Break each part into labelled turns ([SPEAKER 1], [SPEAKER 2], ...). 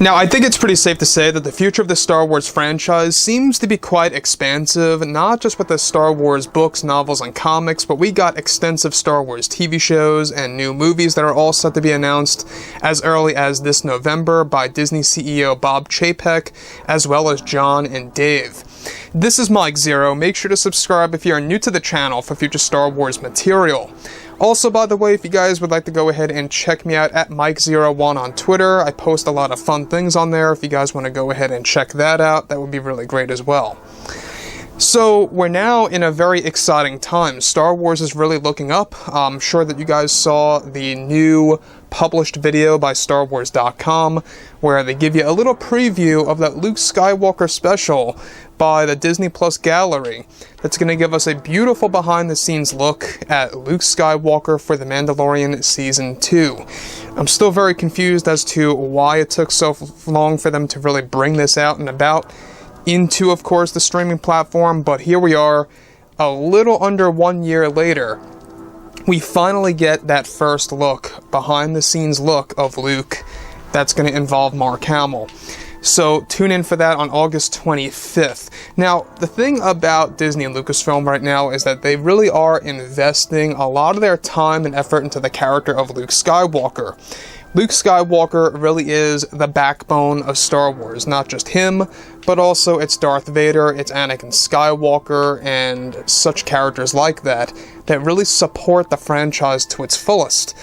[SPEAKER 1] Now, I think it's pretty safe to say that the future of the Star Wars franchise seems to be quite expansive, not just with the Star Wars books, novels, and comics, but we got extensive Star Wars TV shows and new movies that are all set to be announced as early as this November by Disney CEO Bob Chapek, as well as John and Dave. This is Mike Zero. Make sure to subscribe if you are new to the channel for future Star Wars material. Also, by the way, if you guys would like to go ahead and check me out at Mike01 on Twitter, I post a lot of fun things on there. If you guys want to go ahead and check that out, that would be really great as well. So, we're now in a very exciting time. Star Wars is really looking up. I'm sure that you guys saw the new published video by StarWars.com, where they give you a little preview of that Luke Skywalker special by the Disney Plus Gallery. That's going to give us a beautiful behind-the-scenes look at Luke Skywalker for The Mandalorian Season 2. I'm still very confused as to why it took so long for them to really bring this out and about into, of course, the streaming platform, but here we are, a little under 1 year later. We finally get that first look, behind-the-scenes look of Luke that's going to involve Mark Hamill. So tune in for that on August 25th. Now, the thing about Disney and Lucasfilm right now is that they really are investing a lot of their time and effort into the character of Luke Skywalker. Luke Skywalker really is the backbone of Star Wars, not just him, but also it's Darth Vader, it's Anakin Skywalker, and such characters like that really support the franchise to its fullest.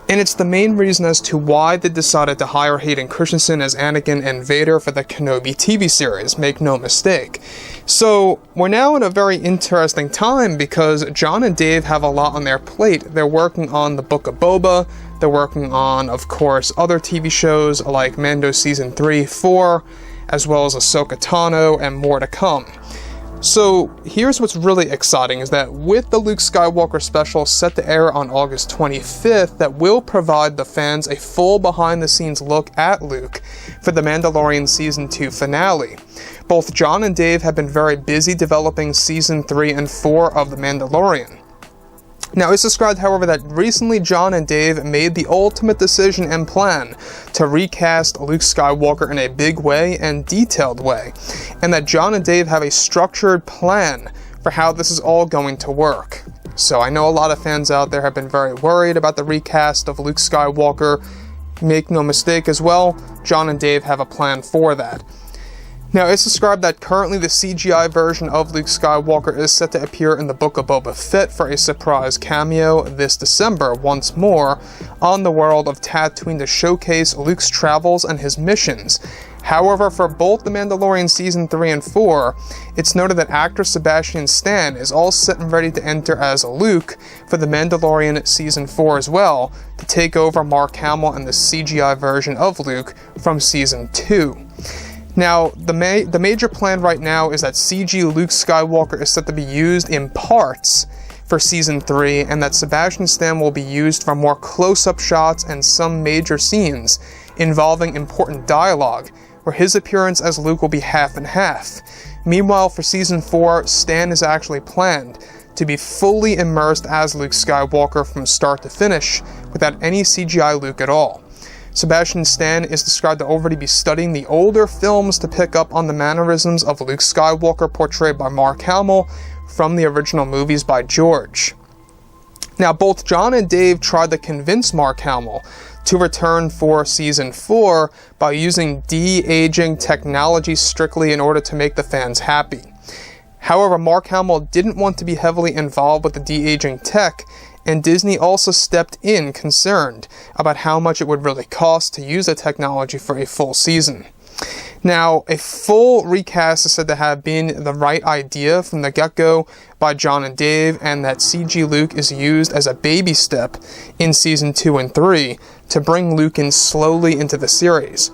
[SPEAKER 1] And it's the main reason as to why they decided to hire Hayden Christensen as Anakin and Vader for the Kenobi TV series, make no mistake. So, we're now in a very interesting time because John and Dave have a lot on their plate. They're working on the Book of Boba, they're working on, of course, other TV shows like Mando Season 3, 4, as well as Ahsoka Tano, and more to come. So, here's what's really exciting, is that with the Luke Skywalker special set to air on August 25th, that will provide the fans a full behind-the-scenes look at Luke for the Mandalorian Season 2 finale. Both John and Dave have been very busy developing Season 3 and 4 of The Mandalorian. Now, it's described, however, that recently John and Dave made the ultimate decision and plan to recast Luke Skywalker in a big way and detailed way, and that John and Dave have a structured plan for how this is all going to work. So I know a lot of fans out there have been very worried about the recast of Luke Skywalker. Make no mistake as well, John and Dave have a plan for that. Now, it's described that currently the CGI version of Luke Skywalker is set to appear in the Book of Boba Fett for a surprise cameo this December, once more, on the world of Tatooine to showcase Luke's travels and his missions. However, for both The Mandalorian Season 3 and 4, it's noted that actor Sebastion Stan is all set and ready to enter as Luke for The Mandalorian Season 4 as well, to take over Mark Hamill and the CGI version of Luke from Season 2. Now, the major plan right now is that CG Luke Skywalker is set to be used in parts for Season 3, and that Sebastion Stan will be used for more close-up shots and some major scenes involving important dialogue, where his appearance as Luke will be half and half. Meanwhile, for Season 4, Stan is actually planned to be fully immersed as Luke Skywalker from start to finish, without any CGI Luke at all. Sebastion Stan is described to already be studying the older films to pick up on the mannerisms of Luke Skywalker portrayed by Mark Hamill from the original movies by George. Now, both John and Dave tried to convince Mark Hamill to return for Season 4 by using de-aging technology strictly in order to make the fans happy. However, Mark Hamill didn't want to be heavily involved with the de-aging tech, and Disney also stepped in concerned about how much it would really cost to use the technology for a full season. Now, a full recast is said to have been the right idea from the get-go by John and Dave, and that CG Luke is used as a baby step in Season 2 and 3 to bring Luke in slowly into the series.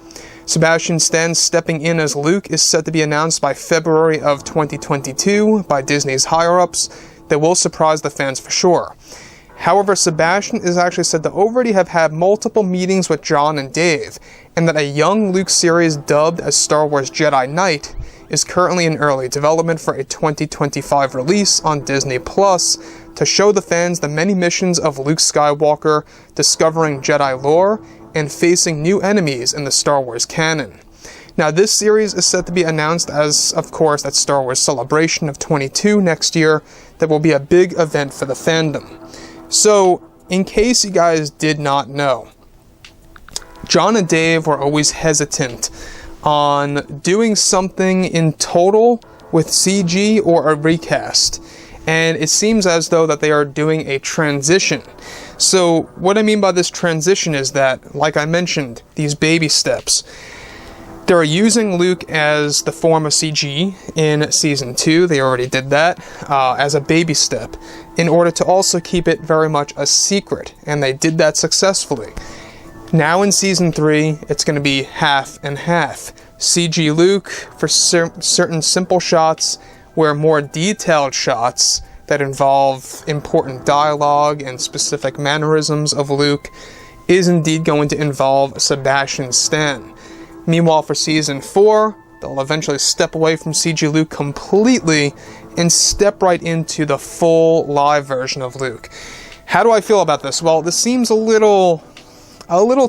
[SPEAKER 1] Sebastion Stan stepping in as Luke is set to be announced by February of 2022 by Disney's higher-ups that will surprise the fans for sure. However, Sebastion is actually said to already have had multiple meetings with John and Dave, and that a young Luke series dubbed as Star Wars Jedi Knight is currently in early development for a 2025 release on Disney Plus to show the fans the many missions of Luke Skywalker discovering Jedi lore and facing new enemies in the Star Wars canon. Now, this series is set to be announced as, of course, that Star Wars Celebration of 22 next year. That will be a big event for the fandom. So, in case you guys did not know, John and Dave were always hesitant on doing something in total with CG or a recast. And it seems as though that they are doing a transition. So what I mean by this transition is that, like I mentioned, these baby steps. They're using Luke as the form of CG in Season 2, they already did that, as a baby step, in order to also keep it very much a secret, and they did that successfully. Now in Season 3, it's going to be half and half. CG Luke for certain simple shots, where more detailed shots that involve important dialogue and specific mannerisms of Luke is indeed going to involve Sebastian Stan. Meanwhile, for Season 4, they'll eventually step away from CG Luke completely and step right into the full live version of Luke. How do I feel about this? Well, this seems a little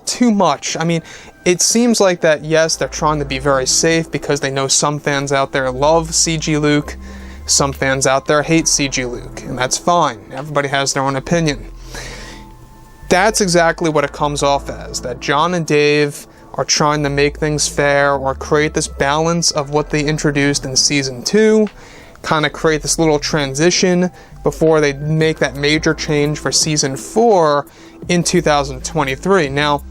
[SPEAKER 1] too much. I mean, it seems like that, yes, they're trying to be very safe because they know some fans out there love CG Luke, some fans out there hate CG Luke, and that's fine. Everybody has their own opinion. That's exactly what it comes off as, that John and Dave are trying to make things fair or create this balance of what they introduced in Season 2, kind of create this little transition before they make that major change for Season 4 in 2023. Now,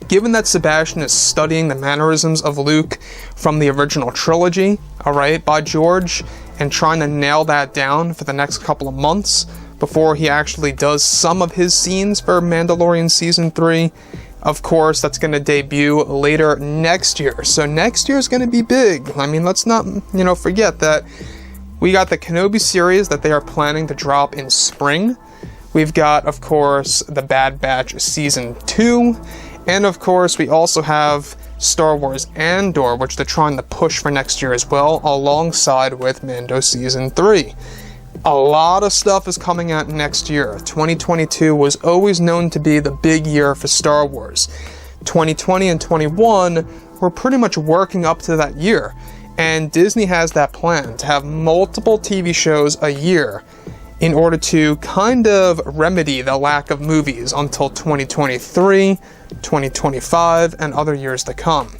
[SPEAKER 1] given that Sebastian is studying the mannerisms of Luke from the original trilogy, alright, by George, and trying to nail that down for the next couple of months before he actually does some of his scenes for Mandalorian Season 3, of course, that's going to debut later next year. So next year is going to be big. I mean, let's not, forget that we got the Kenobi series that they are planning to drop in spring. We've got, of course, the Bad Batch Season 2. And, of course, we also have Star Wars Andor, which they're trying to push for next year as well, alongside with Mando Season 3. A lot of stuff is coming out next year. 2022 was always known to be the big year for Star Wars. 2020 and 21 were pretty much working up to that year. And Disney has that plan to have multiple TV shows a year in order to kind of remedy the lack of movies until 2023, 2025, and other years to come.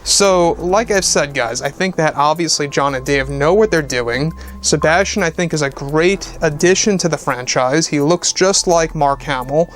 [SPEAKER 1] So, like I've said, guys, I think that obviously John and Dave know what they're doing. Sebastian, I think, is a great addition to the franchise. He looks just like Mark Hamill.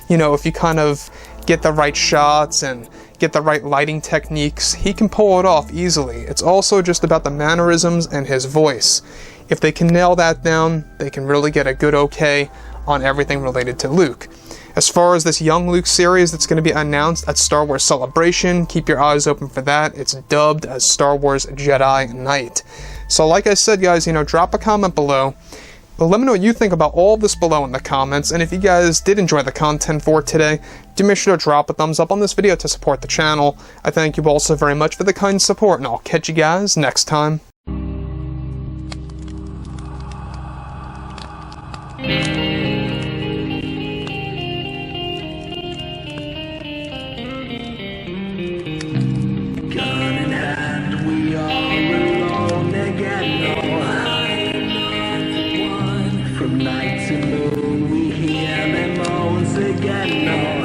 [SPEAKER 1] If you kind of get the right shots and get the right lighting techniques, he can pull it off easily. It's also just about the mannerisms and his voice. If they can nail that down, they can really get a good okay on everything related to Luke. As far as this Young Luke series that's going to be announced at Star Wars Celebration, keep your eyes open for that. It's dubbed as Star Wars Jedi Knight. So like I said, guys, drop a comment below. But let me know what you think about all of this below in the comments. And if you guys did enjoy the content for today, do make sure to drop a thumbs up on this video to support the channel. I thank you all so very much for the kind support, and I'll catch you guys next time.
[SPEAKER 2] From night to moon, we hear them moans again.